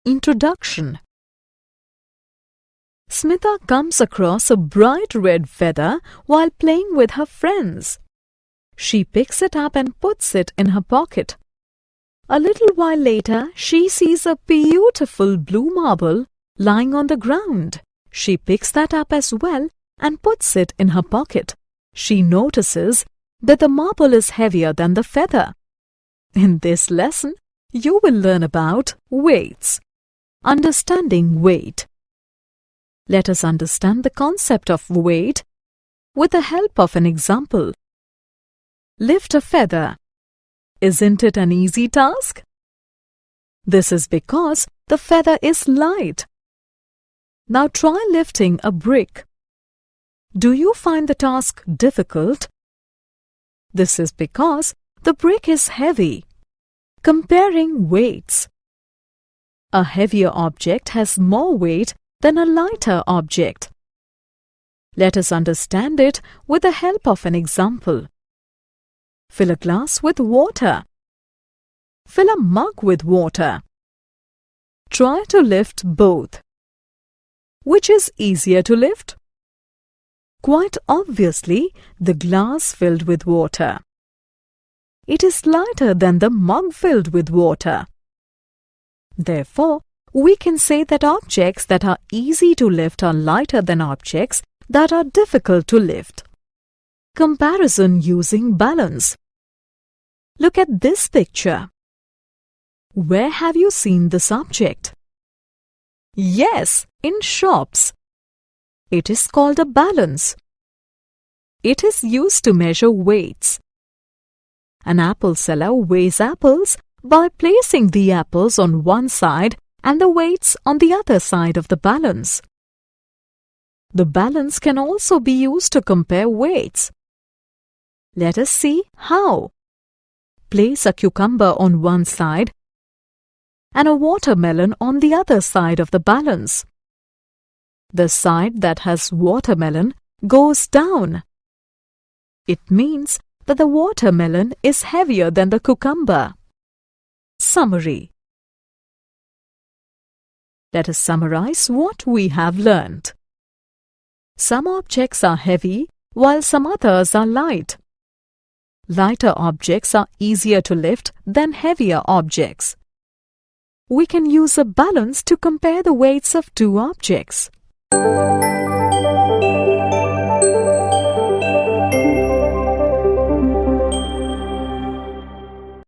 Introduction. Smitha comes across a bright red feather while playing with her friends. She picks it up and puts it in her pocket. A little while later, she sees a beautiful blue marble lying on the ground. She picks that up as well and puts it in her pocket. She notices that the marble is heavier than the feather. In this lesson, you will learn about weights. Understanding weight. Let us understand the concept of weight with the help of an example. Lift a feather. Isn't it an easy task? This is because the feather is light. Now try lifting a brick. Do you find the task difficult? This is because the brick is heavy. Comparing weights. A heavier object has more weight than a lighter object. Let us understand it with the help of an example. Fill a glass with water. Fill a mug with water. Try to lift both. Which is easier to lift? Quite obviously, the glass filled with water. It is lighter than the mug filled with water. Therefore, we can say that objects that are easy to lift are lighter than objects that are difficult to lift. Comparison using balance. Look at this picture. Where have you seen this object? Yes, in shops. It is called a balance. It is used to measure weights. An apple seller weighs apples by placing the apples on one side and the weights on the other side of the balance. The balance can also be used to compare weights. Let us see how. Place a cucumber on one side and a watermelon on the other side of the balance. The side that has watermelon goes down. It means that the watermelon is heavier than the cucumber. Summary. Let us summarize what we have learned. Some objects are heavy while some others are light. Lighter objects are easier to lift than heavier objects. We can use a balance to compare the weights of two objects.